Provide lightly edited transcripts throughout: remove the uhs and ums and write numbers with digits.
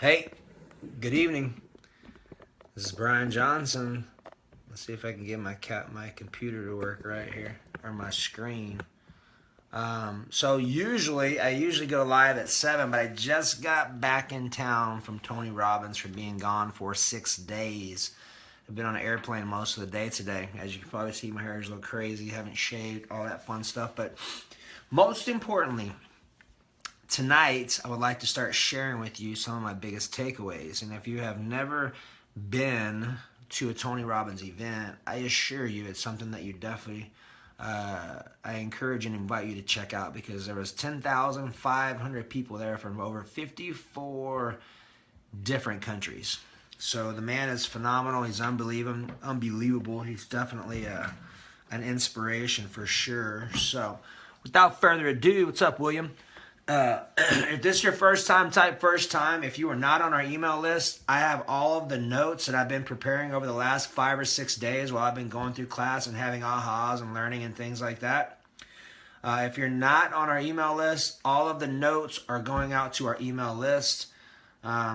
Hey, good evening. This is Brian Johnson. Let's see if I can get my computer to work right here, or my screen. So I usually go live at 7, but I just got back in town from Tony Robbins for being gone for 6 days. I've been on an airplane most of the day today. As you can probably see, my hair is a little crazy, haven't shaved, all that fun stuff. But most importantly, tonight I would like to start sharing with you some of my biggest takeaways. And if you have never been to a Tony Robbins event, I assure you it's something that you definitely I encourage and invite you to check out, because there was 10,500 people there from over 54 different countries. So the man is phenomenal. He's unbelievable. He's definitely an inspiration for sure. So without further ado, what's up, William? If this is your first time, type first time. If you are not on our email list, I have all of the notes that I've been preparing over the last 5 or 6 days while I've been going through class and having ahas and learning and things like that. If you're not on our email list, all of the notes are going out to our email list.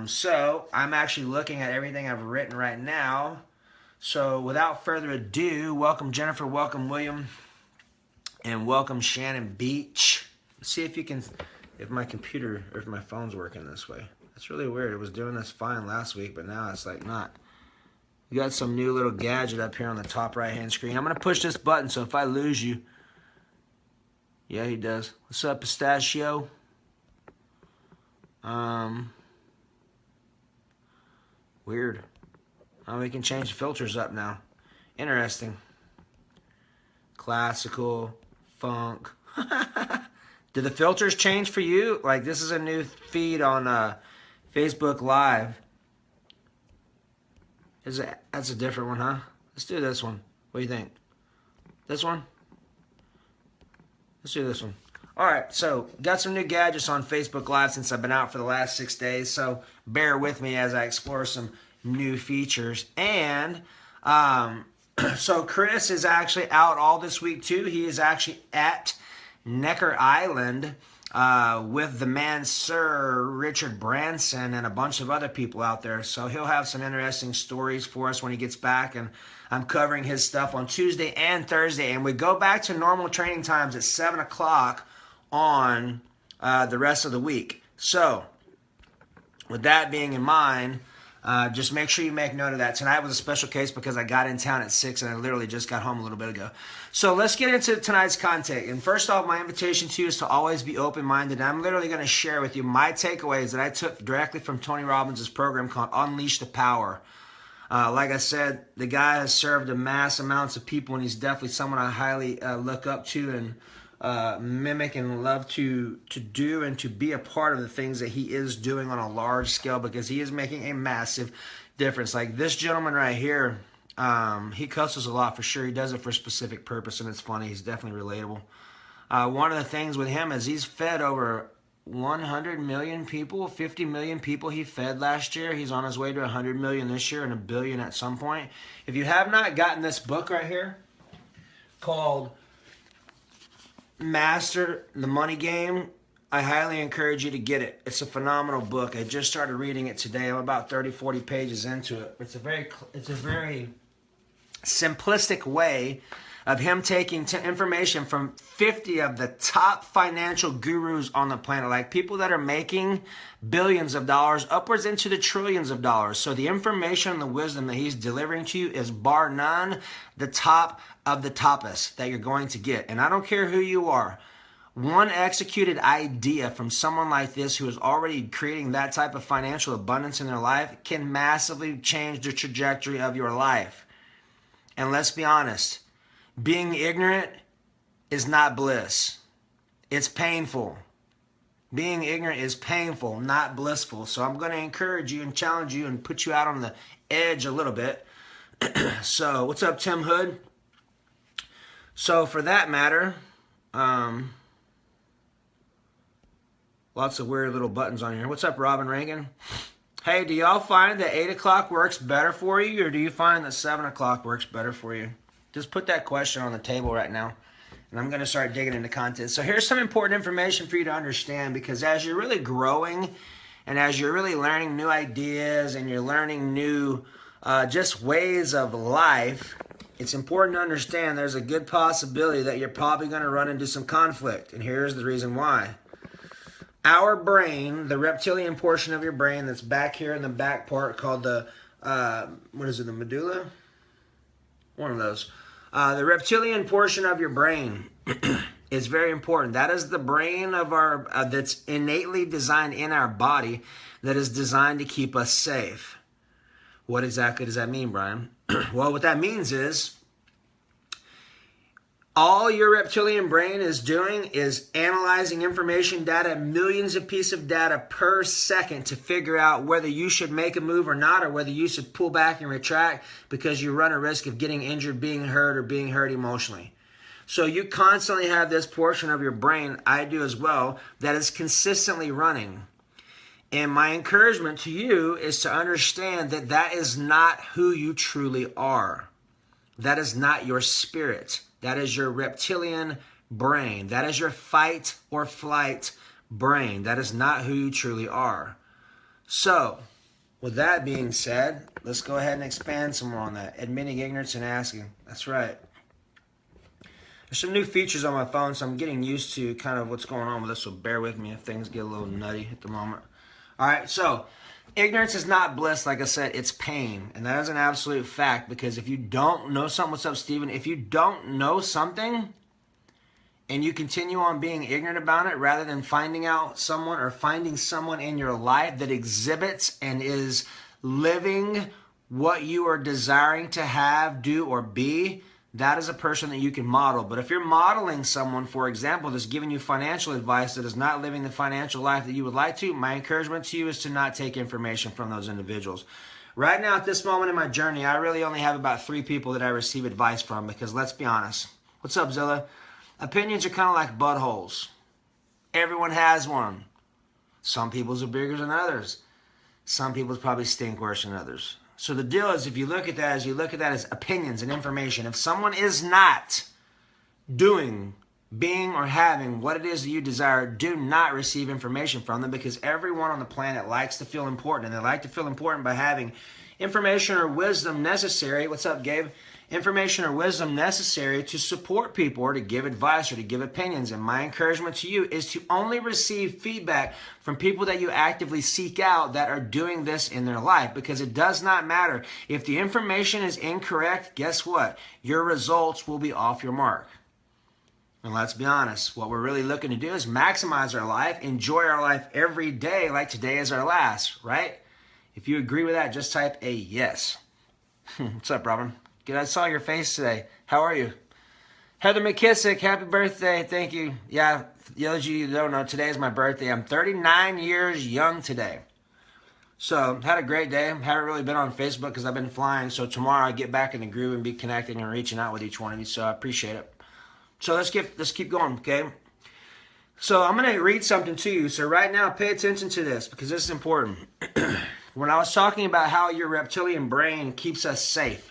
So I'm actually looking at everything I've written right now. So without further ado, welcome Jennifer, welcome William, and welcome Shannon Beach. Let's see if you can... if my computer or if my phone's working this way. That's really weird. It was doing this fine last week, but now it's like not. We got some new little gadget up here on the top right-hand screen. I'm going to push this button, so if I lose you... Yeah, he does. What's up, Pistachio? Weird. Oh, we can change the filters up now. Interesting. Classical, funk. Did the filters change for you? Like, this is a new feed on Facebook Live. That's a different one, huh? Let's do this one. What do you think? This one? Let's do this one. All right, so got some new gadgets on Facebook Live since I've been out for the last 6 days. So bear with me as I explore some new features. And so Chris is actually out all this week too. He is actually at Necker Island with the man Sir Richard Branson and a bunch of other people out there. So he'll have some interesting stories for us when he gets back, and I'm covering his stuff on Tuesday and Thursday, and we go back to normal training times at 7 o'clock on the rest of the week. So with that being in mind, just make sure you make note of that. Tonight was a special case because I got in town at 6 and I literally just got home a little bit ago. So let's get into tonight's content. And first off, my invitation to you is to always be open-minded. I'm literally going to share with you my takeaways that I took directly from Tony Robbins' program called Unleash the Power. Like I said, the guy has served a mass amounts of people, and he's definitely someone I highly look up to and mimic and love to do and to be a part of the things that he is doing on a large scale, because he is making a massive difference. Like this gentleman right here, he cusses a lot for sure. He does it for a specific purpose, and it's funny. He's definitely relatable. One of the things with him is he's fed over 100 million people, 50 million people he fed last year. He's on his way to 100 million this year and 1 billion at some point. If you have not gotten this book right here called Master the Money Game, I highly encourage you to get it. It's a phenomenal book. I just started reading it today. I'm about 30-40 pages into it. It's a very simplistic way of him taking information from 50 of the top financial gurus on the planet, like people that are making billions of dollars, upwards into the trillions of dollars. So the information and the wisdom that he's delivering to you is bar none the top of the toppest that you're going to get. And I don't care who you are. One executed idea from someone like this who is already creating that type of financial abundance in their life can massively change the trajectory of your life. And let's be honest, being ignorant is not bliss. It's painful. Being ignorant is painful, not blissful. So I'm going to encourage you and challenge you and put you out on the edge a little bit. So what's up, Tim Hood? So for that matter, lots of weird little buttons on here. What's up, Robin Reagan? Hey, do y'all find that 8 o'clock works better for you, or do you find that 7 o'clock works better for you? Just put that question on the table right now, and I'm going to start digging into content. So here's some important information for you to understand, because as you're really growing And as you're really learning new ideas and you're learning new just ways of life, it's important to understand there's a good possibility that you're probably going to run into some conflict. And here's the reason why. Our brain, the reptilian portion of your brain that's back here in the back part called the, the medulla? One of those. The reptilian portion of your brain is very important. That is the brain of our that's innately designed in our body that is designed to keep us safe. What exactly does that mean, Brian? Well, what that means is all your reptilian brain is doing is analyzing information data, millions of pieces of data per second to figure out whether you should make a move or not, or whether you should pull back and retract because you run a risk of getting injured, being hurt, or being hurt emotionally. So you constantly have this portion of your brain, I do as well, that is consistently running. And my encouragement to you is to understand that that is not who you truly are. That is not your spirit. That is your reptilian brain. That is your fight or flight brain. That is not who you truly are. So, with that being said, let's go ahead and expand some more on that. Admitting ignorance and asking. That's right. There's some new features on my phone, so I'm getting used to kind of what's going on with this, so bear with me if things get a little nutty at the moment. All right, so ignorance is not bliss, like I said, it's pain. And that is an absolute fact, because if you don't know something, what's up, Stephen? If you don't know something and you continue on being ignorant about it rather than finding out someone or finding someone in your life that exhibits and is living what you are desiring to have, do, or be, that is a person that you can model. But if you're modeling someone, for example, that's giving you financial advice that is not living the financial life that you would like to, my encouragement to you is to not take information from those individuals. Right now, at this moment in my journey, I really only have about 3 people that I receive advice from, because let's be honest. What's up, Zilla? Opinions are kind of like buttholes. Everyone has one. Some people's are bigger than others. Some people's probably stink worse than others. So the deal is, if you look at that as opinions and information, if someone is not doing, being, or having what it is that you desire, do not receive information from them, because everyone on the planet likes to feel important, and they like to feel important by having information or wisdom necessary. What's up, Gabe? Information or wisdom necessary to support people or to give advice or to give opinions. And my encouragement to you is to only receive feedback from people that you actively seek out that are doing this in their life, because it does not matter. If the information is incorrect, guess what? Your results will be off your mark. And let's be honest, what we're really looking to do is maximize our life, enjoy our life every day like today is our last, right? If you agree with that, just type a yes. What's up, Robin? Good, I saw your face today. How are you? Heather McKissick, happy birthday. Thank you. Yeah, those of you who don't know, today is my birthday. I'm 39 years young today. So, had a great day. Haven't really been on Facebook because I've been flying. So tomorrow I get back in the groove and be connecting and reaching out with each one of you. So I appreciate it. So let's keep going, okay? So I'm going to read something to you. So right now, pay attention to this, because this is important. When I was talking about how your reptilian brain keeps us safe,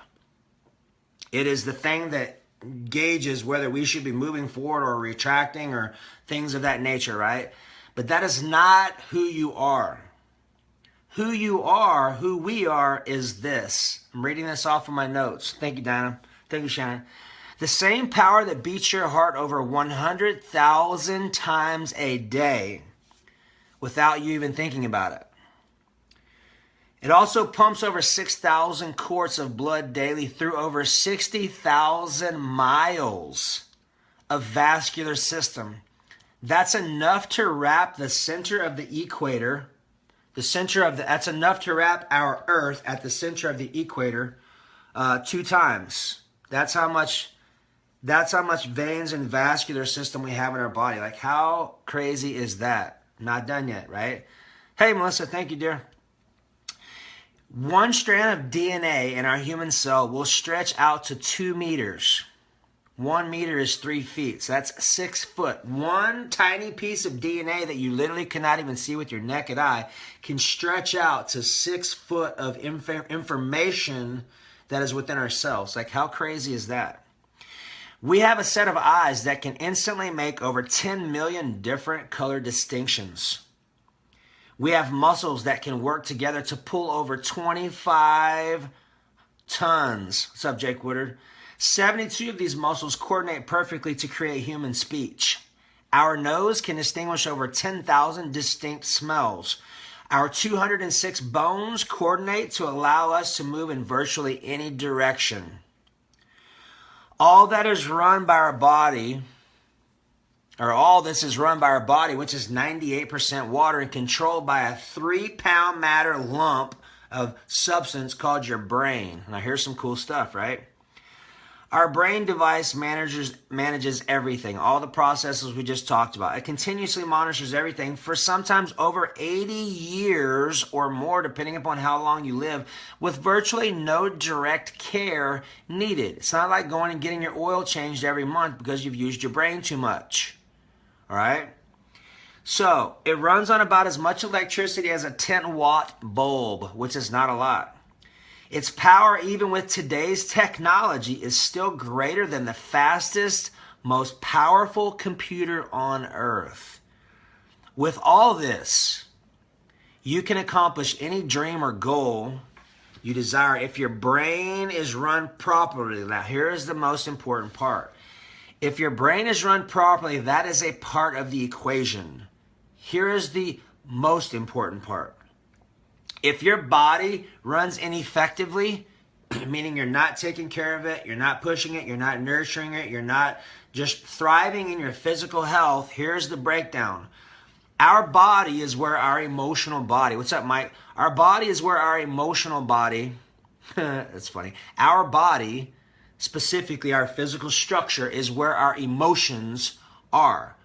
it is the thing that gauges whether we should be moving forward or retracting or things of that nature, right? But that is not who you are. Who you are, who we are, is this. I'm reading this off of my notes. Thank you, Dinah. Thank you, Shannon. The same power that beats your heart over 100,000 times a day without you even thinking about it. It also pumps over 6,000 quarts of blood daily through over 60,000 miles of vascular system. That's enough to wrap the center of the equator, that's enough to wrap our Earth at the center of the equator 2 times. That's how much veins and vascular system we have in our body. Like, how crazy is that? Not done yet, right? Hey, Melissa, thank you, dear. One strand of DNA in our human cell will stretch out to 2 meters. 1 meter is 3 feet, so that's 6 foot. One tiny piece of DNA that you literally cannot even see with your naked eye can stretch out to 6 foot of information that is within our cells. Like, how crazy is that? We have a set of eyes that can instantly make over 10 million different color distinctions. We have muscles that can work together to pull over 25 tons. What's up, Jake Woodard? 72 of these muscles coordinate perfectly to create human speech. Our nose can distinguish over 10,000 distinct smells. Our 206 bones coordinate to allow us to move in virtually any direction. All that is run by our body, or all this is run by our body, which is 98% water and controlled by a 3-pound matter lump of substance called your brain. Now here's some cool stuff, right? Our brain device manages everything, all the processes we just talked about. It continuously monitors everything for sometimes over 80 years or more, depending upon how long you live, with virtually no direct care needed. It's not like going and getting your oil changed every month because you've used your brain too much. All right? So, it runs on about as much electricity as a 10-watt bulb, which is not a lot. Its power, even with today's technology, is still greater than the fastest, most powerful computer on earth. With all this, you can accomplish any dream or goal you desire if your brain is run properly. Now, here is the most important part. If your brain is run properly, that is a part of the equation. Here is the most important part. If your body runs ineffectively, meaning you're not taking care of it, you're not pushing it, you're not nurturing it, you're not just thriving in your physical health, here's the breakdown. Our body is where our emotional body, what's up, Mike? Our body is where our emotional body, that's funny, our body, specifically our physical structure, is where our emotions are.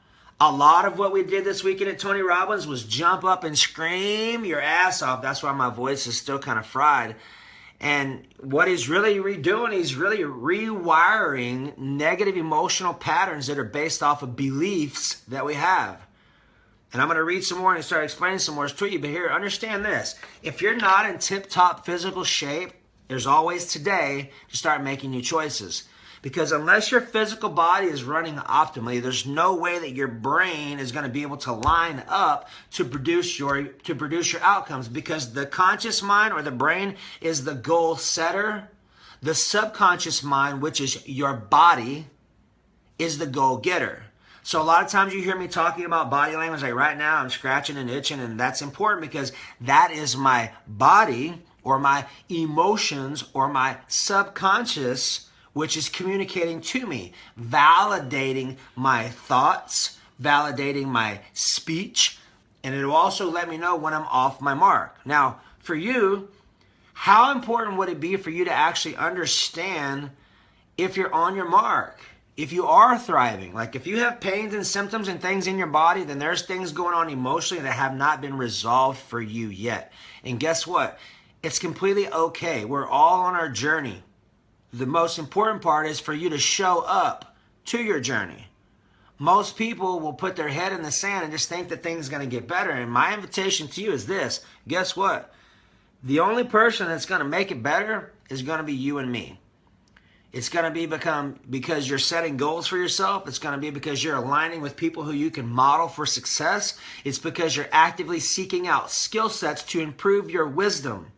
A lot of what we did this weekend at Tony Robbins was jump up and scream your ass off. That's why my voice is still kind of fried. And what he's really redoing, he's really rewiring negative emotional patterns that are based off of beliefs that we have. And I'm going to read some more and start explaining some more to you. But here, understand this. If you're not in tip-top physical shape, there's always today to start making new choices. Because unless your physical body is running optimally, there's no way that your brain is going to be able to line up to produce your outcomes. Because the conscious mind or the brain is the goal setter. The subconscious mind, which is your body, is the goal getter. So a lot of times you hear me talking about body language, like right now I'm scratching and itching, and that's important because that is my body or my emotions or my subconscious, which is communicating to me, validating my thoughts, validating my speech, and it will also let me know when I'm off my mark. Now, for you, how important would it be for you to actually understand if you're on your mark? If you are thriving, like if you have pains and symptoms and things in your body, then there's things going on emotionally that have not been resolved for you yet. And guess what? It's completely okay. We're all on our journey. The most important part is for you to show up to your journey. Most people will put their head in the sand and just think that things are going to get better. And my invitation to you is this. Guess what? The only person that's going to make it better is going to be you and me. It's going to be because you're setting goals for yourself. It's going to be because you're aligning with people who you can model for success. It's because you're actively seeking out skill sets to improve your wisdom.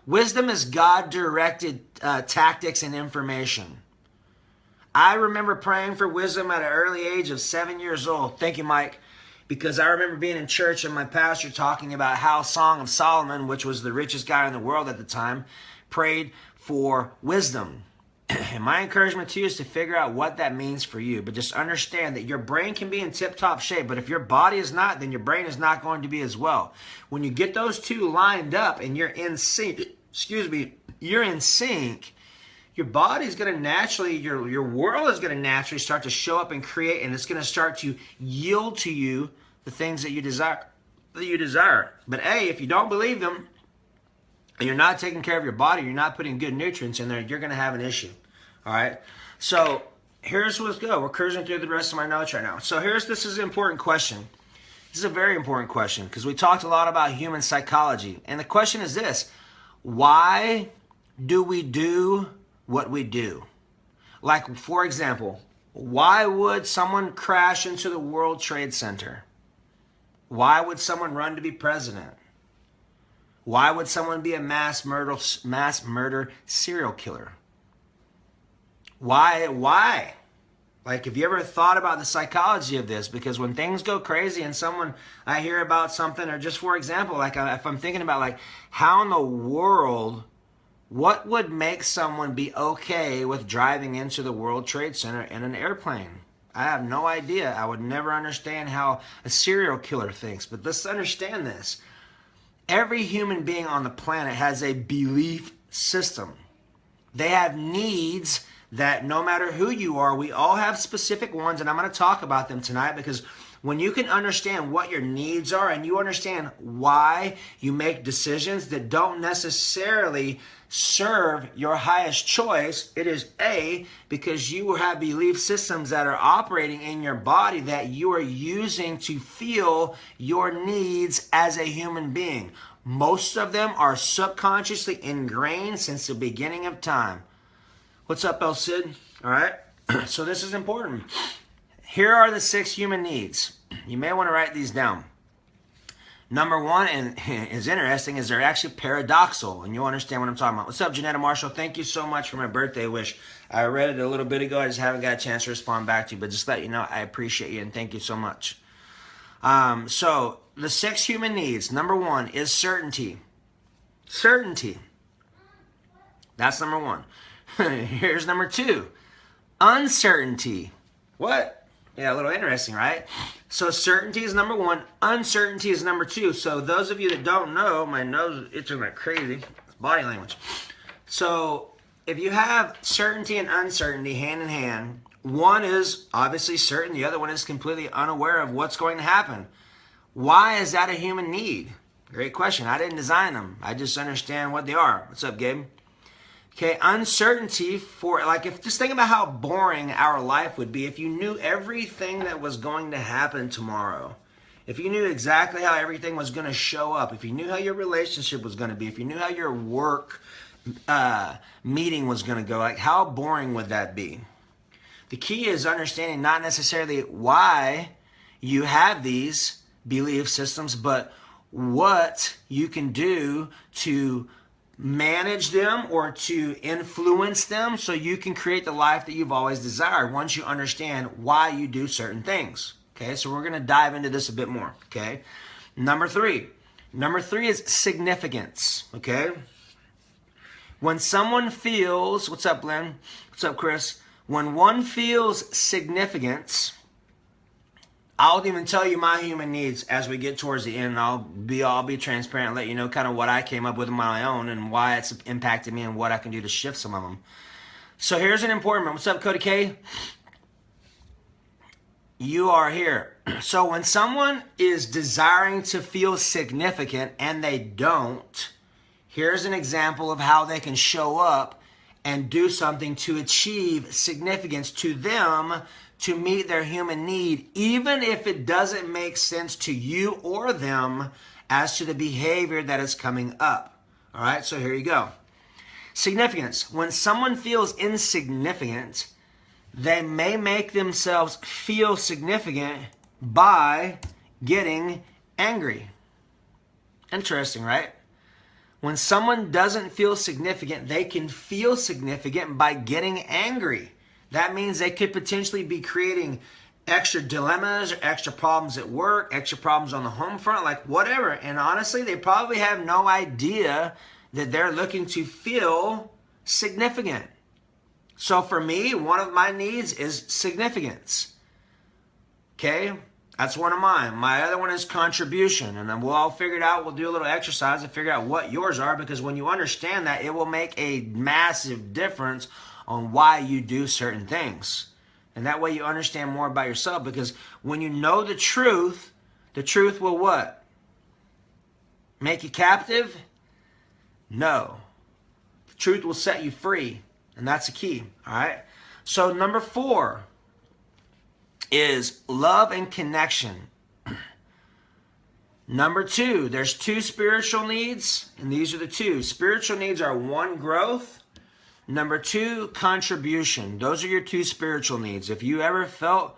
Wisdom is God-directed tactics and information. I remember praying for wisdom at an early age of 7 years old. Thank you, Mike. Because I remember being in church and my pastor talking about how Song of Solomon, which was the richest guy in the world at the time, prayed for wisdom. And my encouragement to you is to figure out what that means for you. But just understand that your brain can be in tip-top shape. But if your body is not, then your brain is not going to be as well. When you get those two lined up and you're in sync, you're in sync, your body is going to naturally, your world is going to naturally start to show up and create, and it's going to start to yield to you the things that you desire. But hey, if you don't believe them, and you're not taking care of your body, you're not putting good nutrients in there, you're going to have an issue. All right? So here's what's good. We're cruising through the rest of my notes right now. So this is an important question. This is a very important question because we talked a lot about human psychology. And the question is this: why do we do what we do? Like, for example, why would someone crash into the World Trade Center? Why would someone run to be president? Why would someone be a mass murder serial killer? Why? Like, have you ever thought about the psychology of this? Because when things go crazy and I hear about something, or just for example, like if I'm thinking about like, how in the world, what would make someone be okay with driving into the World Trade Center in an airplane? I have no idea. I would never understand how a serial killer thinks. But let's understand this. Every human being on the planet has a belief system. They have needs that no matter who you are, we all have specific ones, and I'm going to talk about them tonight, because when you can understand what your needs are and you understand why you make decisions that don't necessarily serve your highest choice, it is because you have belief systems that are operating in your body that you are using to feel your needs as a human being. Most of them are subconsciously ingrained since the beginning of time. What's up, El Cid? All right. So this is important. Here are the 6 human needs. You may want to write these down. Number 1, and is interesting, is they're actually paradoxical, and you'll understand what I'm talking about. What's up, Janetta Marshall? Thank you so much for my birthday wish. I read it a little bit ago. I just haven't got a chance to respond back to you, but just let you know I appreciate you, and thank you so much. So the 6 human needs. Number 1 is certainty. Certainty. That's number 1. Here's number 2. Uncertainty. What? Yeah, a little interesting, right? So certainty is number 1. Uncertainty is number 2. So those of you that don't know, my nose is itching like crazy. It's body language. So if you have certainty and uncertainty hand in hand, one is obviously certain, the other one is completely unaware of what's going to happen. Why is that a human need? Great question. I didn't design them. I just understand what they are. What's up, Gabe? Okay, uncertainty for, like, just think about how boring our life would be if you knew everything that was going to happen tomorrow. If you knew exactly how everything was going to show up, if you knew how your relationship was going to be, if you knew how your work meeting was going to go, like, how boring would that be? The key is understanding not necessarily why you have these belief systems, but what you can do to manage them or to influence them so you can create the life that you've always desired once you understand why you do certain things. Okay, so we're going to dive into this a bit more. Okay, number 3 is significance. Okay, when someone feels, what's up, Lynn? What's up, Chris? When one feels significance, I'll even tell you my human needs as we get towards the end. I'll be transparent and let you know kind of what I came up with on my own and why it's impacted me and what I can do to shift some of them. So here's an important one. What's up, Cody K? You are here. So when someone is desiring to feel significant and they don't, here's an example of how they can show up and do something to achieve significance to them, to meet their human need, even if it doesn't make sense to you or them as to the behavior that is coming up. All right, so here you go. Significance. When someone feels insignificant, they may make themselves feel significant by getting angry. Interesting, right? When someone doesn't feel significant, they can feel significant by getting angry. That means they could potentially be creating extra dilemmas or extra problems at work, extra problems on the home front, like whatever. And honestly, they probably have no idea that they're looking to feel significant. So for me, one of my needs is significance. Okay? That's one of mine. My other one is contribution. And then we'll all figure it out. We'll do a little exercise to figure out what yours are, because when you understand that, it will make a massive difference on why you do certain things. And that way you understand more about yourself, because when you know the truth will what? Make you captive? No. The truth will set you free. And that's the key. All right? So number 4 is love and connection. Number 2, there's 2 spiritual needs, and these are the 2. Spiritual needs are 1, growth. Number 2, contribution. Those are your 2 spiritual needs. If you ever felt,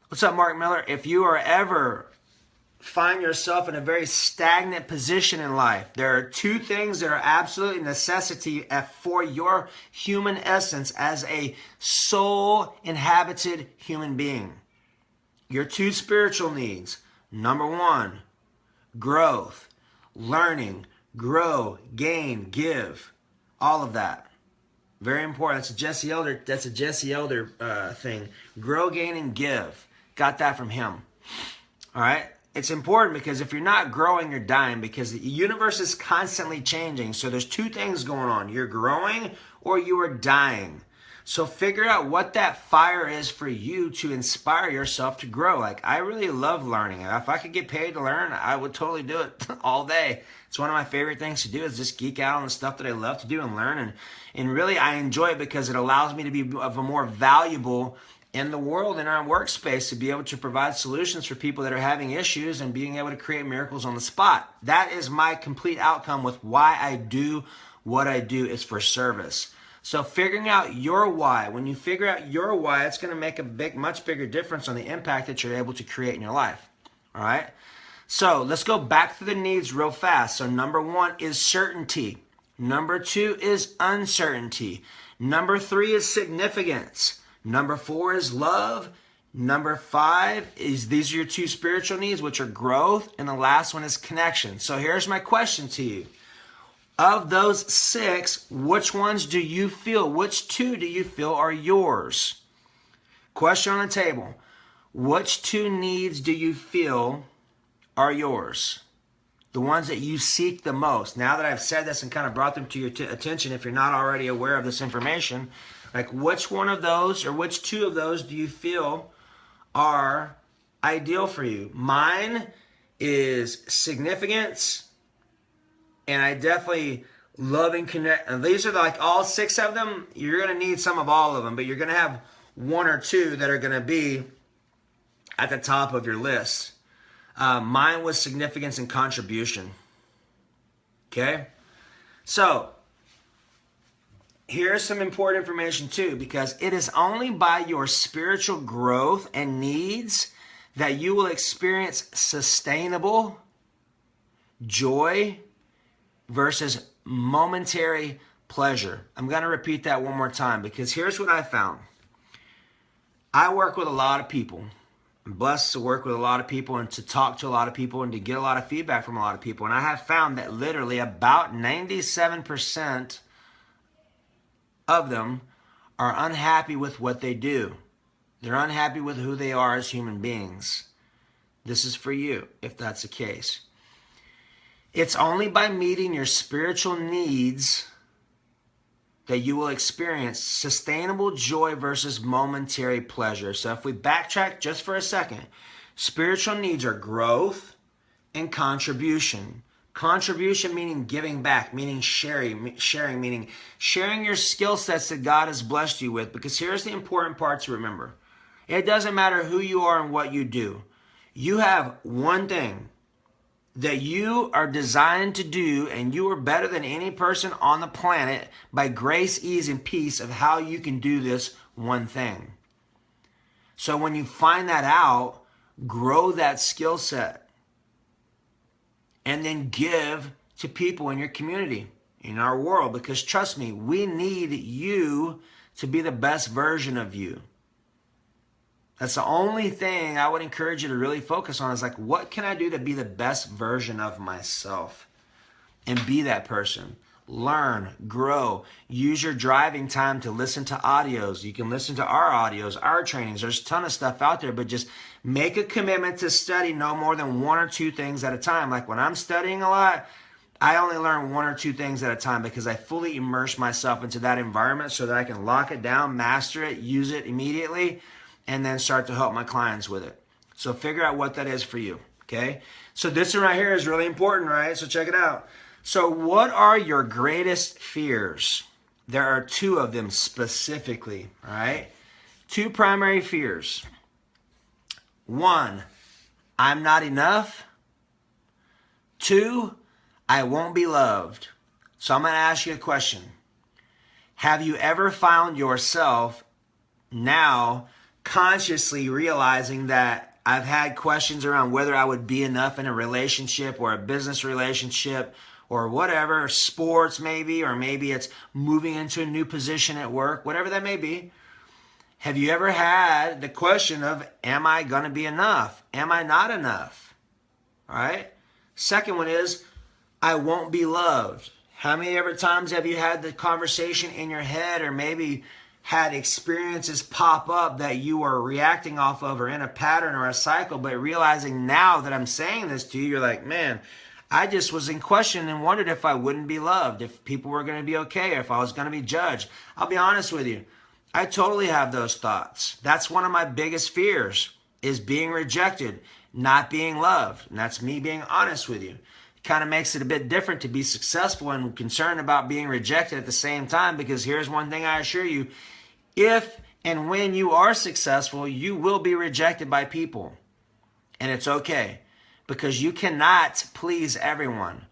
what's up, Mark Miller? If you are ever find yourself in a very stagnant position in life. There are two things that are absolutely necessity for your human essence as a soul-inhabited human being. Your two spiritual needs. Number one, growth, learning, grow, gain, give, all of that. Very important. That's a Jesse Elder thing. Grow, gain, and give. Got that from him. All right. It's important because if you're not growing, you're dying, because the universe is constantly changing. So there's two things going on. You're growing or you are dying. So figure out what that fire is for you to inspire yourself to grow. Like, I really love learning. If I could get paid to learn, I would totally do it all day. It's one of my favorite things to do, is just geek out on the stuff that I love to do and learn. And really, I enjoy it because it allows me to be of a more valuable in the world, in our workspace, to be able to provide solutions for people that are having issues and being able to create miracles on the spot. That is my complete outcome with why I do what I do, is for service. So figuring out your why. When you figure out your why, it's going to make a much bigger difference on the impact that you're able to create in your life. All right? So let's go back to the needs real fast. So number one is certainty. Number two is uncertainty. Number three is significance. Number four is love. Number five is, these are your two spiritual needs, which are growth. And the last one is connection. So here's my question to you. Of those six, which ones do you feel? Which two do you feel are yours? Question on the table. Which two needs do you feel are yours? The ones that you seek the most. Now that I've said this and kind of brought them to your attention, if you're not already aware of this information, like, which one of those or which two of those do you feel are ideal for you? Mine is significance, and I definitely love and connect. And these are like all six of them. You're going to need some of all of them, but you're going to have one or two that are going to be at the top of your list. Mine was significance and contribution. Okay? So, here's some important information too, because it is only by your spiritual growth and needs that you will experience sustainable joy versus momentary pleasure. I'm going to repeat that one more time, because here's what I found. I work with a lot of people. I'm blessed to work with a lot of people and to talk to a lot of people and to get a lot of feedback from a lot of people. And I have found that literally about 97% of them are unhappy with what they do. They're unhappy with who they are as human beings. This is for you, if that's the case. It's only by meeting your spiritual needs that you will experience sustainable joy versus momentary pleasure. So if we backtrack just for a second, spiritual needs are growth and contribution. Contribution meaning giving back, meaning sharing, meaning sharing your skill sets that God has blessed you with. Because here's the important part to remember. It doesn't matter who you are and what you do. You have one thing that you are designed to do, and you are better than any person on the planet by grace, ease, and peace of how you can do this one thing. So when you find that out, grow that skill set, and then give to people in your community, in our world, because trust me, we need you to be the best version of you. That's the only thing I would encourage you to really focus on, is like, what can I do to be the best version of myself and be that person? Learn, grow, use your driving time to listen to audios. You can listen to our audios, our trainings. There's a ton of stuff out there, but just make a commitment to study no more than one or two things at a time. Like when I'm studying a lot, I only learn one or two things at a time, because I fully immerse myself into that environment so that I can lock it down, master it, use it immediately, and then start to help my clients with it. So figure out what that is for you, okay? So this one right here is really important, right? So check it out. So what are your greatest fears? There are two of them specifically, all right? Two primary fears. One, I'm not enough. Two, I won't be loved. So I'm going to ask you a question. Have you ever found yourself now consciously realizing that I've had questions around whether I would be enough in a relationship or a business relationship or whatever, sports maybe, or maybe it's moving into a new position at work, whatever that may be. Have you ever had the question of, am I going to be enough? Am I not enough? All right. Second one is, I won't be loved. How many ever times have you had the conversation in your head, or maybe had experiences pop up that you are reacting off of, or in a pattern or a cycle, but realizing now that I'm saying this to you, you're like, man, I just was in question and wondered if I wouldn't be loved, if people were going to be okay, if I was going to be judged. I'll be honest with you. I totally have those thoughts. That's one of my biggest fears, is being rejected, not being loved. And that's me being honest with you. It kind of makes it a bit different to be successful and concerned about being rejected at the same time, because here's one thing I assure you. If and when you are successful, you will be rejected by people. And it's okay, because you cannot please everyone.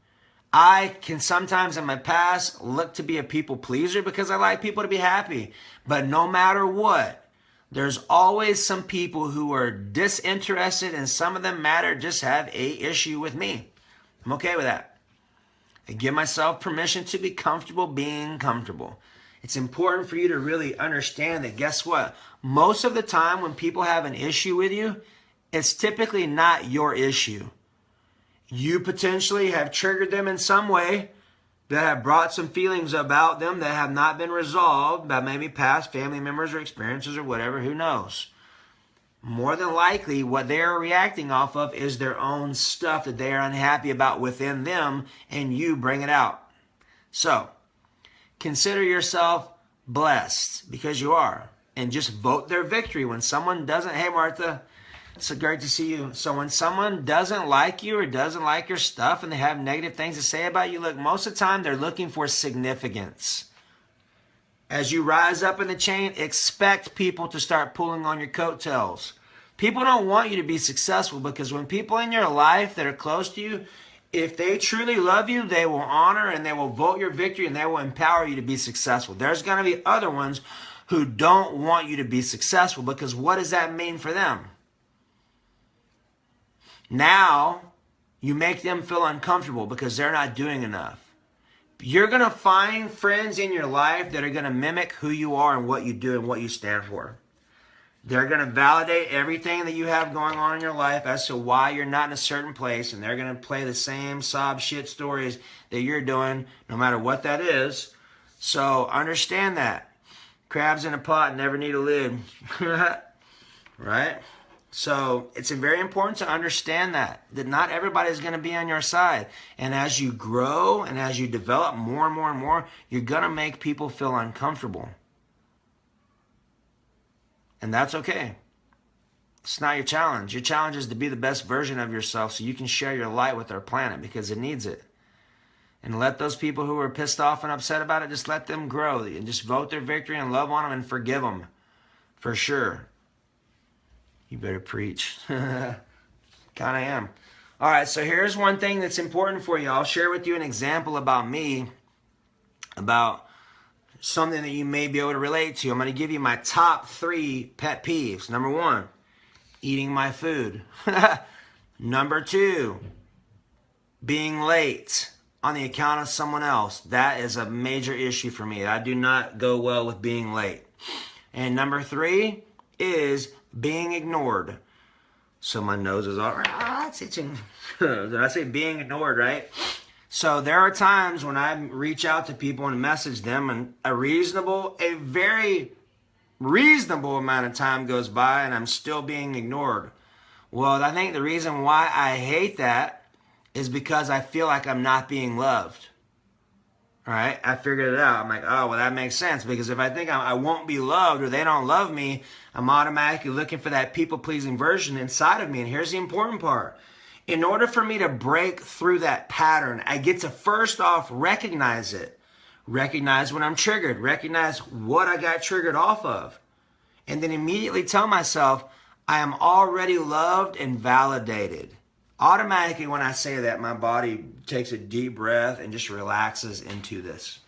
I can sometimes in my past look to be a people pleaser because I like people to be happy. But no matter what, there's always some people who are disinterested, and some of them just have a issue with me. I'm okay with that. I give myself permission to be comfortable being comfortable. It's important for you to really understand that, guess what? Most of the time when people have an issue with you, it's typically not your issue. You potentially have triggered them in some way that have brought some feelings about them that have not been resolved by maybe past family members or experiences or whatever, who knows. More than likely, what they're reacting off of is their own stuff that they are unhappy about within them, and you bring it out. So, consider yourself blessed, because you are. And just vote their victory. When someone doesn't, hey Martha, it's so great to see you. So when someone doesn't like you or doesn't like your stuff and they have negative things to say about you, look, most of the time they're looking for significance. As you rise up in the chain, expect people to start pulling on your coattails. People don't want you to be successful, because when people in your life that are close to you, if they truly love you, they will honor and they will vote your victory and they will empower you to be successful. There's going to be other ones who don't want you to be successful, because what does that mean for them? Now, you make them feel uncomfortable because they're not doing enough. You're going to find friends in your life that are going to mimic who you are and what you do and what you stand for. They're going to validate everything that you have going on in your life as to why you're not in a certain place, and they're going to play the same sob shit stories that you're doing, no matter what that is. So understand that. Crabs in a pot never need a lid. Right? So it's very important to understand that not everybody is going to be on your side. And as you grow and as you develop more and more and more, you're going to make people feel uncomfortable. And that's okay. It's not your challenge. Your challenge is to be the best version of yourself so you can share your light with our planet, because it needs it. And let those people who are pissed off and upset about it, just let them grow. And just vote their victory and love on them and forgive them. For sure. You better preach. Kind of am. All right, so here's one thing that's important for you. I'll share with you an example about me, about something that you may be able to relate to. I'm going to give you my top 3 pet peeves. Number 1, eating my food. Number 2, being late on the account of someone else. That is a major issue for me. I do not go well with being late. And number 3 is being ignored. So my nose is all, it's itching. Did I say being ignored, right? So there are times when I reach out to people and message them, and a very reasonable amount of time goes by and I'm still being ignored. Well, I think the reason why I hate that is because I feel like I'm not being loved. All right, I figured it out. I'm like, oh, well, that makes sense, because if I think I won't be loved or they don't love me, I'm automatically looking for that people-pleasing version inside of me. And here's the important part. In order for me to break through that pattern, I get to first off recognize it. Recognize when I'm triggered. Recognize what I got triggered off of. And then immediately tell myself, I am already loved and validated. Automatically, when I say that, my body takes a deep breath and just relaxes into this.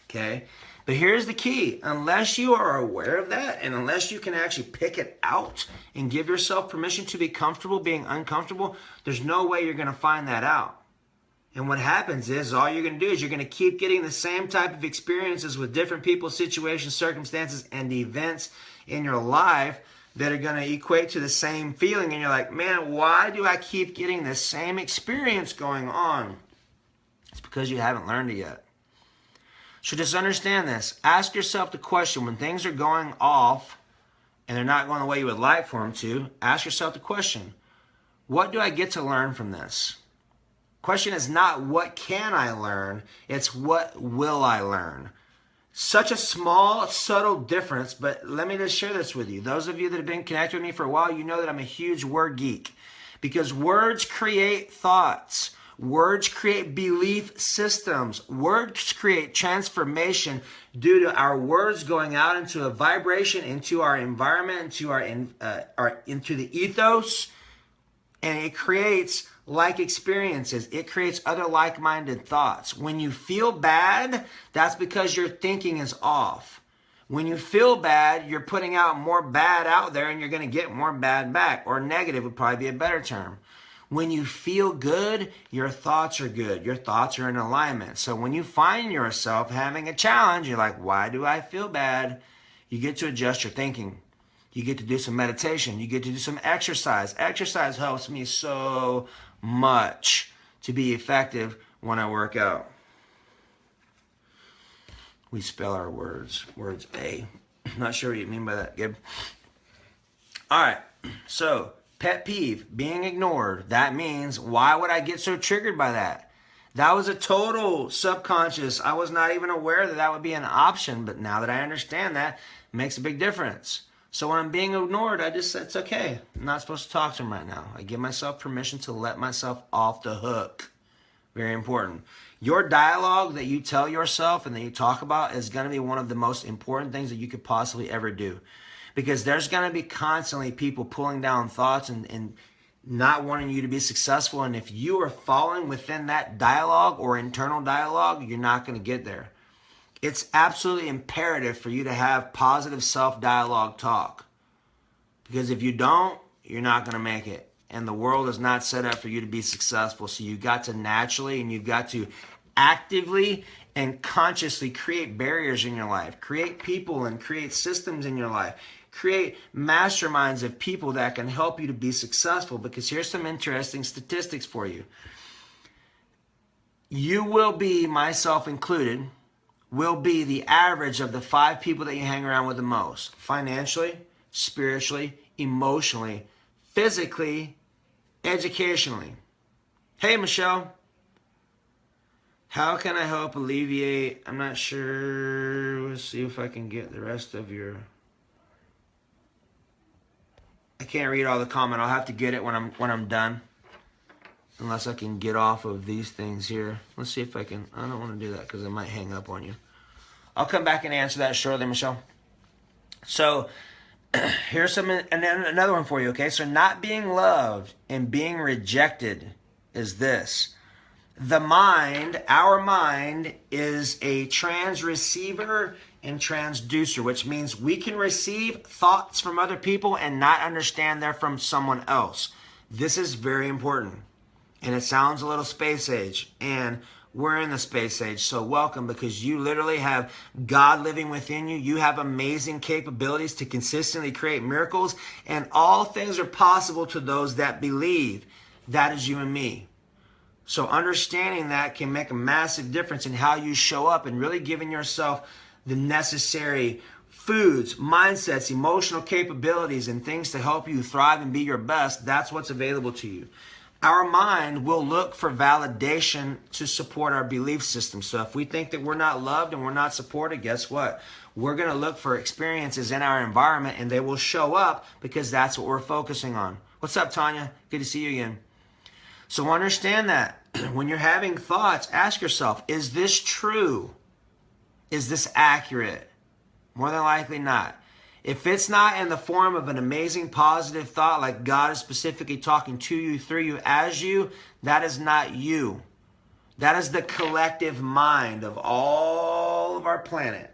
Okay? But here's the key. Unless you are aware of that, and unless you can actually pick it out and give yourself permission to be comfortable being uncomfortable, there's no way you're going to find that out. And what happens is, all you're going to do is you're going to keep getting the same type of experiences with different people, situations, circumstances, and events in your life that are going to equate to the same feeling. And you're like, man, why do I keep getting the same experience going on? It's because you haven't learned it yet. So just understand this. Ask yourself the question, when things are going off and they're not going the way you would like for them to, ask yourself the question, what do I get to learn from this? Question is not what can I learn, it's what will I learn. Such a small, subtle difference, but let me just share this with you. Those of you that have been connected with me for a while, you know that I'm a huge word geek, because words create thoughts. Words create belief systems. Words create transformation due to our words going out into a vibration, into our environment, into the ethos, and it creates like experiences. It creates other like-minded thoughts. When you feel bad, that's because your thinking is off. When you feel bad, you're putting out more bad out there, and you're going to get more bad back, or negative would probably be a better term. When you feel good, your thoughts are good. Your thoughts are in alignment. So when you find yourself having a challenge, you're like, why do I feel bad? You get to adjust your thinking. You get to do some meditation. You get to do some exercise. Exercise helps me so much to be effective when I work out. We spell our words. Words A. Not sure what you mean by that, Gib. All right. So, pet peeve, being ignored. That means, why would I get so triggered by that? That was a total subconscious. I was not even aware that that would be an option, but now that I understand that, it makes a big difference. So when I'm being ignored, I just say, it's okay. I'm not supposed to talk to him right now. I give myself permission to let myself off the hook. Very important. Your dialogue that you tell yourself and that you talk about is going to be one of the most important things that you could possibly ever do. Because there's going to be constantly people pulling down thoughts and not wanting you to be successful. And if you are falling within that dialogue or internal dialogue, you're not going to get there. It's absolutely imperative for you to have positive self-dialogue talk. Because if you don't, you're not going to make it. And the world is not set up for you to be successful. So you've got to naturally and you've got to actively and consciously create barriers in your life. Create people and create systems in your life. Create masterminds of people that can help you to be successful. Because here's some interesting statistics for you. You will be, myself included, will be the average of the 5 people that you hang around with the most. Financially, spiritually, emotionally, physically, educationally. Hey, Michelle. How can I help alleviate? I'm not sure. Let's see if I can get the rest of your... I can't read all the comment. I'll have to get it when I'm done. Unless I can get off of these things here. Let's see if I can. I don't want to do that because I might hang up on you. I'll come back and answer that shortly, Michelle. So, here's another one for you, okay? So, not being loved and being rejected is this. The mind, our mind, is a transreceiver and transducer, which means we can receive thoughts from other people and not understand they're from someone else. This is very important. And it sounds a little space age. And we're in the space age. So welcome, because you literally have God living within you. You have amazing capabilities to consistently create miracles. And all things are possible to those that believe. That is you and me. So understanding that can make a massive difference in how you show up and really giving yourself the necessary foods, mindsets, emotional capabilities, and things to help you thrive and be your best. That's what's available to you. Our mind will look for validation to support our belief system. So if we think that we're not loved and we're not supported, guess what? We're going to look for experiences in our environment, and they will show up because that's what we're focusing on. What's up, Tanya? Good to see you again. So understand that when you're having thoughts, ask yourself, is this true? Is this accurate? More than likely not. If it's not in the form of an amazing positive thought, like God is specifically talking to you, through you, as you, that is not you. That is the collective mind of all of our planet.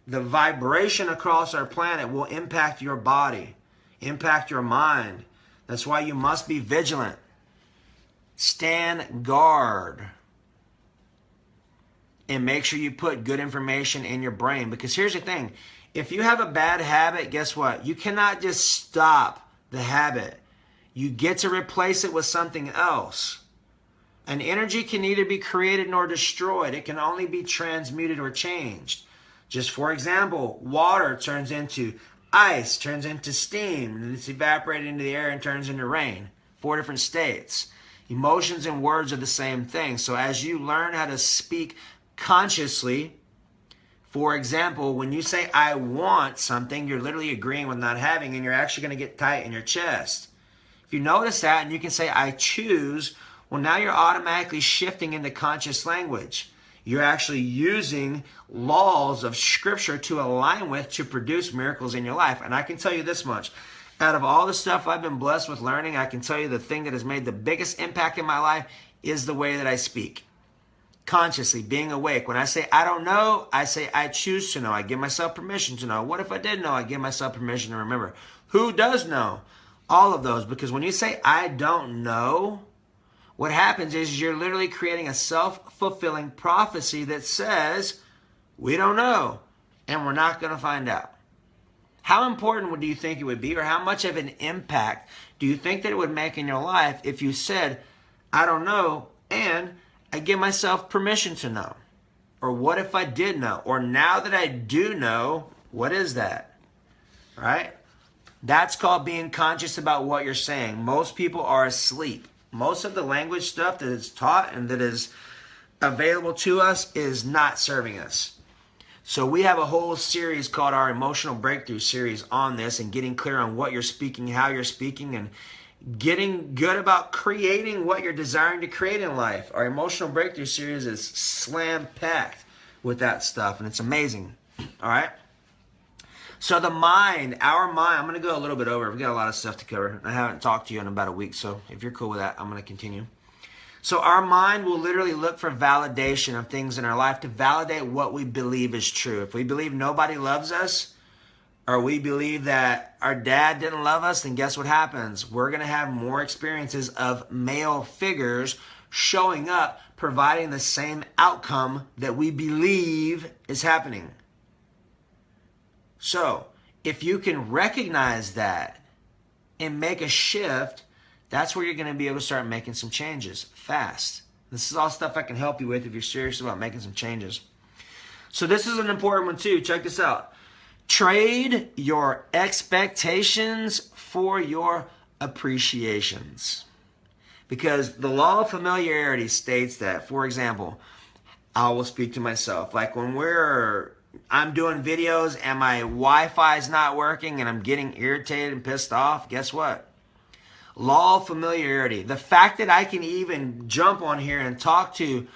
The vibration across our planet will impact your body, impact your mind. That's why you must be vigilant. Stand guard. And make sure you put good information in your brain. Because here's the thing. If you have a bad habit, guess what? You cannot just stop the habit. You get to replace it with something else. An energy can neither be created nor destroyed. It can only be transmuted or changed. Just for example, water turns into ice, turns into steam, and it's evaporated into the air and turns into rain. 4 different states. Emotions and words are the same thing. So as you learn how to speak consciously, for example, when you say, I want something, you're literally agreeing with not having, and you're actually going to get tight in your chest. If you notice that and you can say, I choose, well, now you're automatically shifting into conscious language. You're actually using laws of Scripture to align with to produce miracles in your life. And I can tell you this much. Out of all the stuff I've been blessed with learning, I can tell you the thing that has made the biggest impact in my life is the way that I speak. Consciously, being awake. When I say, I don't know, I say, I choose to know. I give myself permission to know. What if I did know? I give myself permission to remember. Who does know? All of those. Because when you say, I don't know, what happens is you're literally creating a self-fulfilling prophecy that says, we don't know, and we're not going to find out. How important do you think it would be, or how much of an impact do you think that it would make in your life if you said, I don't know, and I give myself permission to know? Or what if I did know? Or now that I do know, what is that? Right? That's called being conscious about what you're saying. Most people are asleep. Most of the language stuff that is taught and that is available to us is not serving us. So we have a whole series called our Emotional Breakthrough series on this, and getting clear on what you're speaking, how you're speaking, and getting good about creating what you're desiring to create in life. Our Emotional Breakthrough series is slam-packed with that stuff, and it's amazing. All right? So the mind, our mind, I'm going to go a little bit over. We've got a lot of stuff to cover. I haven't talked to you in about a week, so if you're cool with that, I'm going to continue. So our mind will literally look for validation of things in our life to validate what we believe is true. If we believe nobody loves us, or we believe that our dad didn't love us, then guess what happens? We're going to have more experiences of male figures showing up, providing the same outcome that we believe is happening. So, if you can recognize that and make a shift, that's where you're going to be able to start making some changes fast. This is all stuff I can help you with if you're serious about making some changes. So this is an important one too. Check this out. Trade your expectations for your appreciations. Because the law of familiarity states that, for example, I will speak to myself. Like when I'm doing videos and my Wi-Fi is not working and I'm getting irritated and pissed off, guess what? Law of familiarity. The fact that I can even jump on here and talk to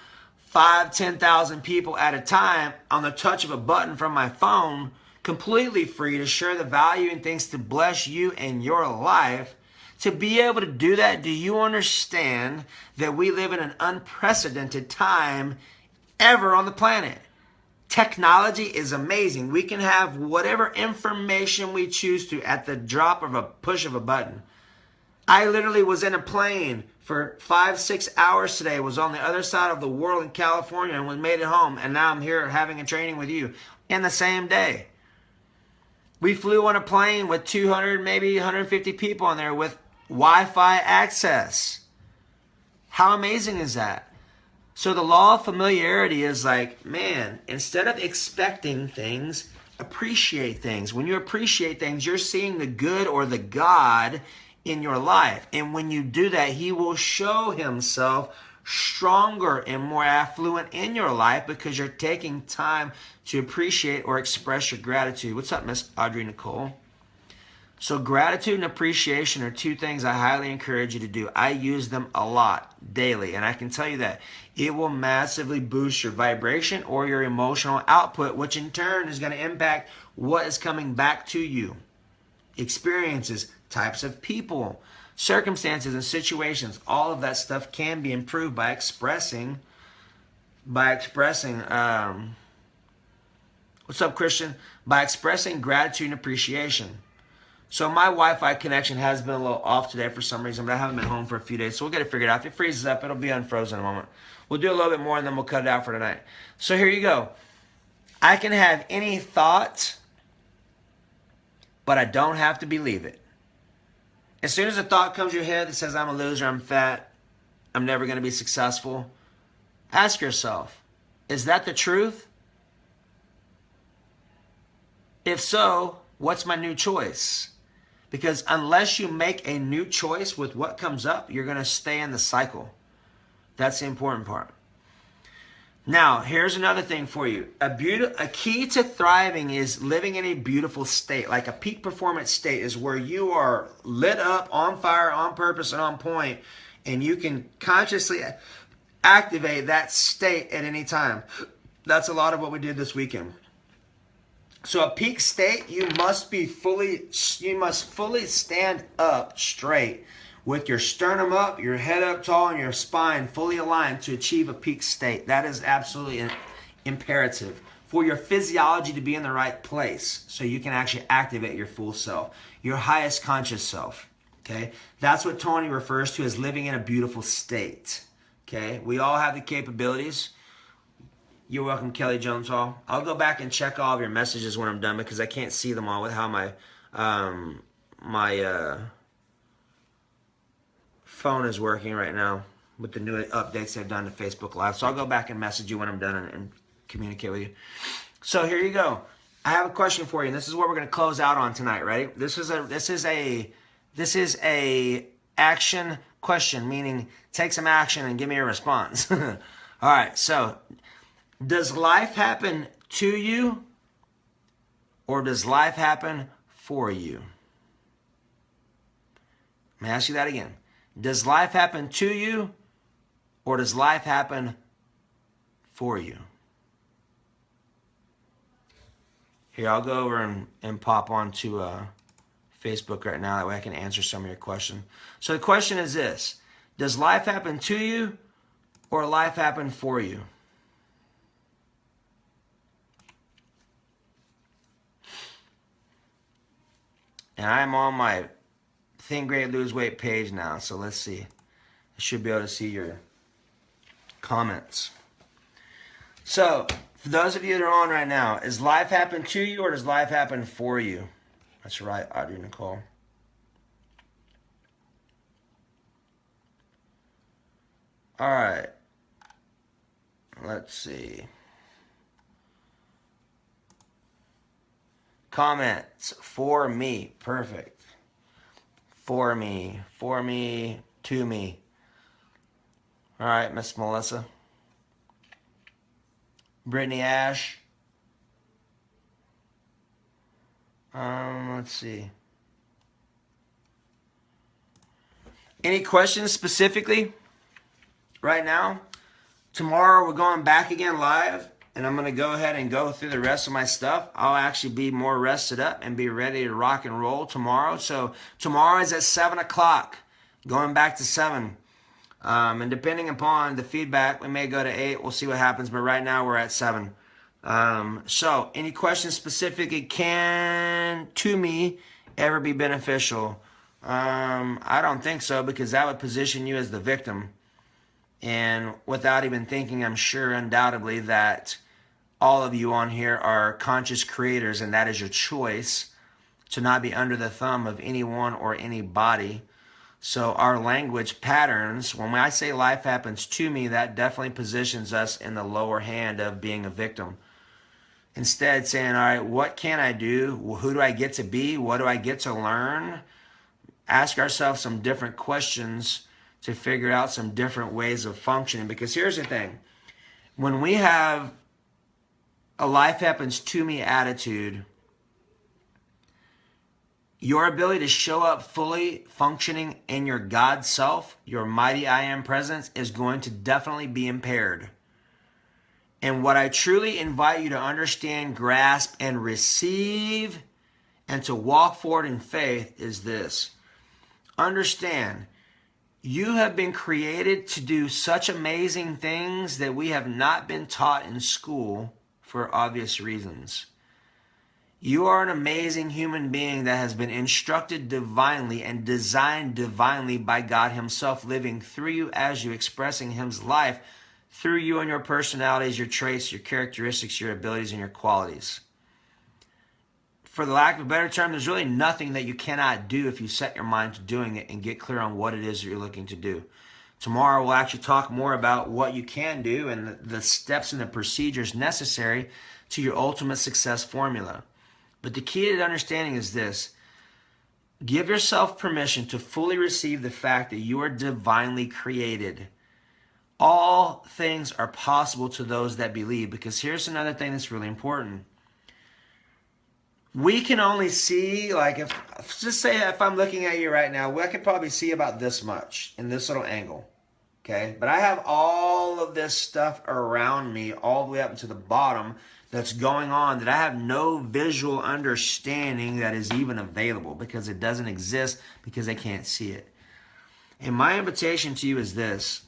5,000, 10,000 people at a time on the touch of a button from my phone, completely free to share the value and things to bless you and your life. To be able to do that, do you understand that we live in an unprecedented time ever on the planet? Technology is amazing. We can have whatever information we choose to at the drop of a push of a button. I literally was in a plane for 5-6 hours today, was on the other side of the world in California and was made it home. And now I'm here having a training with you in the same day. We flew on a plane with 200, maybe 150 people on there with Wi-Fi access. How amazing is that? So the law of familiarity is like, man, instead of expecting things, appreciate things. When you appreciate things, you're seeing the good or the God in your life. And when you do that, He will show Himself stronger and more affluent in your life because you're taking time to appreciate or express your gratitude. What's up, Miss Audrey Nicole? So gratitude and appreciation are two things I highly encourage you to do. I use them a lot daily, and I can tell you that it will massively boost your vibration or your emotional output, which in turn is going to impact what is coming back to you. Experiences, types of people, circumstances and situations, all of that stuff can be improved by expressing What's up, Christian? By expressing gratitude and appreciation. So my Wi-Fi connection has been a little off today for some reason, but I haven't been home for a few days, so we'll get it figured out. If it freezes up, it'll be unfrozen in a moment. We'll do a little bit more, and then we'll cut it out for tonight. So here you go. I can have any thought, but I don't have to believe it. As soon as a thought comes to your head that says, I'm a loser, I'm fat, I'm never going to be successful, ask yourself, is that the truth? If so, what's my new choice? Because unless you make a new choice with what comes up, you're going to stay in the cycle. That's the important part. Now, here's another thing for you. A key to thriving is living in a beautiful state. Like a peak performance state is where you are lit up, on fire, on purpose, and on point, and you can consciously activate that state at any time. That's a lot of what we did this weekend. So a peak state, you must fully stand up straight with your sternum up, your head up tall, and your spine fully aligned to achieve a peak state. That is absolutely imperative for your physiology to be in the right place so you can actually activate your full self, your highest conscious self. Okay? That's what Tony refers to as living in a beautiful state. Okay? We all have the capabilities. You're welcome, Kelly Jones Hall. I'll go back and check all of your messages when I'm done because I can't see them all with how my phone is working right now with the new updates they've done to Facebook Live. So I'll go back and message you when I'm done and communicate with you. So here you go. I have a question for you, and this is what we're going to close out on tonight. Ready? This is a action question, meaning take some action and give me a response. All right. So, does life happen to you, or does life happen for you? Let me ask you that again. Does life happen to you, or does life happen for you? Here, I'll go over and pop onto Facebook right now. That way I can answer some of your questions. So the question is this. Does life happen to you, or life happen for you? And I'm on my Think Great Lose Weight page now, so let's see. I should be able to see your comments. So, for those of you that are on right now, is life happen to you or does life happen for you? That's right, Audrey Nicole. All right. Let's see. Comments for me. Perfect. For me, to me. All right, Miss Melissa. Brittany Ash. Let's see. Any questions specifically right now? Tomorrow we're going back again live, and I'm going to go ahead and go through the rest of my stuff. I'll actually be more rested up and be ready to rock and roll tomorrow. So tomorrow is at 7 o'clock, going back to 7. And depending upon the feedback, we may go to 8. We'll see what happens. But right now we're at 7. So any questions specifically can, to me, ever be beneficial? I don't think so, because that would position you as the victim. And without even thinking, I'm sure undoubtedly that all of you on here are conscious creators, and that is your choice to not be under the thumb of anyone or anybody. So our language patterns, when I say life happens to me, that definitely positions us in the lower hand of being a victim. Instead, saying, all right, what can I do? Who do I get to be? What do I get to learn? Ask ourselves some different questions to figure out some different ways of functioning. Because here's the thing. When we have a life happens to me attitude, your ability to show up fully functioning in your God self, your mighty I am presence, is going to definitely be impaired. And what I truly invite you to understand, grasp, and receive, and to walk forward in faith is this. Understand, you have been created to do such amazing things that we have not been taught in school for obvious reasons. You are an amazing human being that has been instructed divinely and designed divinely by God himself, living through you as you, expressing his life through you and your personalities, your traits, your characteristics, your abilities, and your qualities. For the lack of a better term, there's really nothing that you cannot do if you set your mind to doing it and get clear on what it is that you're looking to do. Tomorrow we'll actually talk more about what you can do and the steps and the procedures necessary to your ultimate success formula. But the key to understanding is this. Give yourself permission to fully receive the fact that you are divinely created. All things are possible to those that believe, because here's another thing that's really important. We can only see, like, just say if I'm looking at you right now, I can probably see about this much in this little angle. Okay? But I have all of this stuff around me all the way up to the bottom that's going on that I have no visual understanding that is even available, because it doesn't exist, because I can't see it. And my invitation to you is this.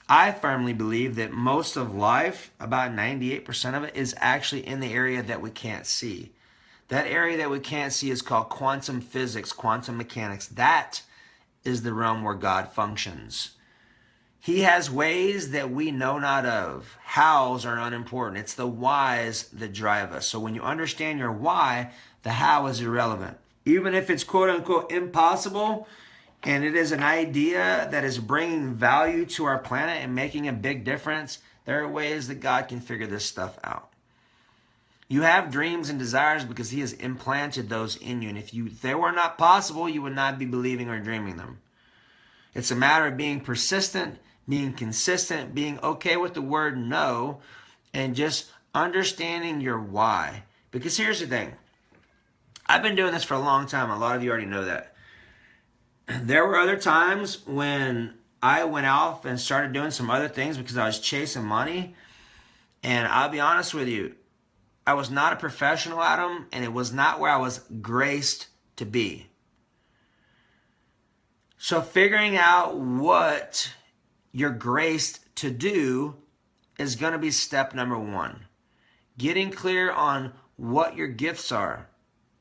I firmly believe that most of life, about 98% of it, is actually in the area that we can't see. That area that we can't see is called quantum physics, quantum mechanics. That is the realm where God functions. He has ways that we know not of. Hows are unimportant. It's the whys that drive us. So when you understand your why, the how is irrelevant. Even if it's quote unquote impossible, and it is an idea that is bringing value to our planet and making a big difference, there are ways that God can figure this stuff out. You have dreams and desires because he has implanted those in you. And if they were not possible, you would not be believing or dreaming them. It's a matter of being persistent, being consistent, being okay with the word no, and just understanding your why. Because here's the thing. I've been doing this for a long time. A lot of you already know that. There were other times when I went off and started doing some other things because I was chasing money. And I'll be honest with you, I was not a professional at them, and it was not where I was graced to be. So figuring out what you're graced to do is going to be step number one. Getting clear on what your gifts are.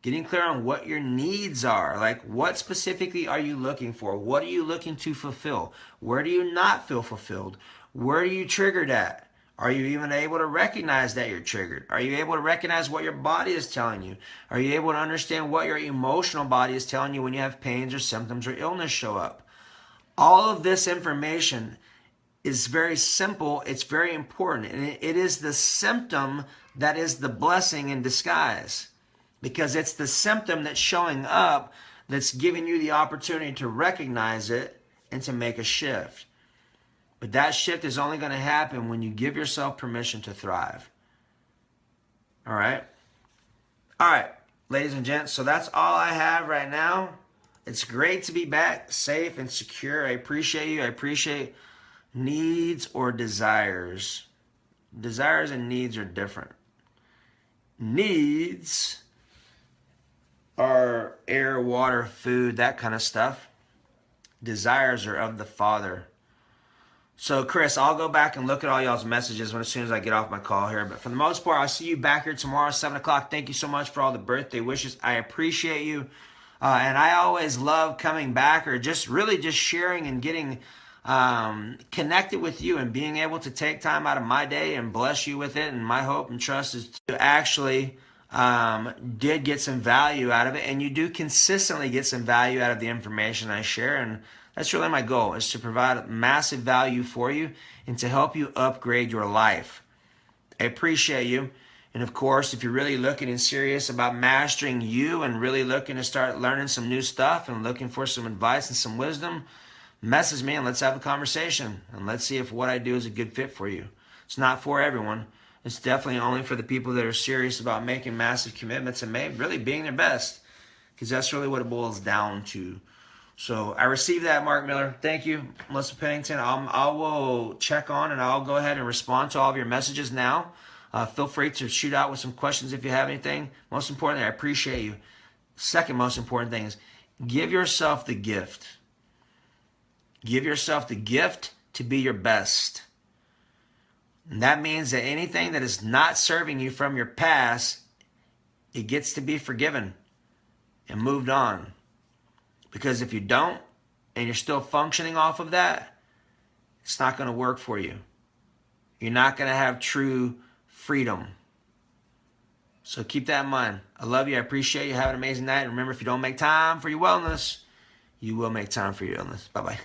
Getting clear on what your needs are. Like, what specifically are you looking for? What are you looking to fulfill? Where do you not feel fulfilled? Where are you triggered at? Are you even able to recognize that you're triggered? Are you able to recognize what your body is telling you? Are you able to understand what your emotional body is telling you when you have pains or symptoms or illness show up? All of this information is very simple. It's very important. And it is the symptom that is the blessing in disguise. Because it's the symptom that's showing up that's giving you the opportunity to recognize it and to make a shift. But that shift is only going to happen when you give yourself permission to thrive. All right? All right, ladies and gents, so that's all I have right now. It's great to be back, safe and secure. I appreciate you. I appreciate needs or desires. Desires and needs are different. Needs are air, water, food, that kind of stuff. Desires are of the Father. So, Chris, I'll go back and look at all y'all's messages as soon as I get off my call here. But for the most part, I'll see you back here tomorrow, 7 o'clock. Thank you so much for all the birthday wishes. I appreciate you. And I always love coming back or just really just sharing and getting connected with you and being able to take time out of my day and bless you with it. And my hope and trust is to actually did get some value out of it. And you do consistently get some value out of the information I share. And that's really my goal, is to provide massive value for you and to help you upgrade your life. I appreciate you. And of course, if you're really looking and serious about mastering you and really looking to start learning some new stuff and looking for some advice and some wisdom, message me and let's have a conversation. And let's see if what I do is a good fit for you. It's not for everyone. It's definitely only for the people that are serious about making massive commitments and really being their best. Because that's really what it boils down to. So I received that, Mark Miller. Thank you, Melissa Pennington. I will check on and I'll go ahead and respond to all of your messages now. Feel free to shoot out with some questions if you have anything. Most importantly, I appreciate you. Second most important thing is give yourself the gift. Give yourself the gift to be your best. And that means that anything that is not serving you from your past It gets to be forgiven and moved on. Because if you don't, and you're still functioning off of that, it's not going to work for you. You're not going to have true freedom. So keep that in mind. I love you. I appreciate you. Have an amazing night. And remember, if you don't make time for your wellness, you will make time for your illness. Bye-bye.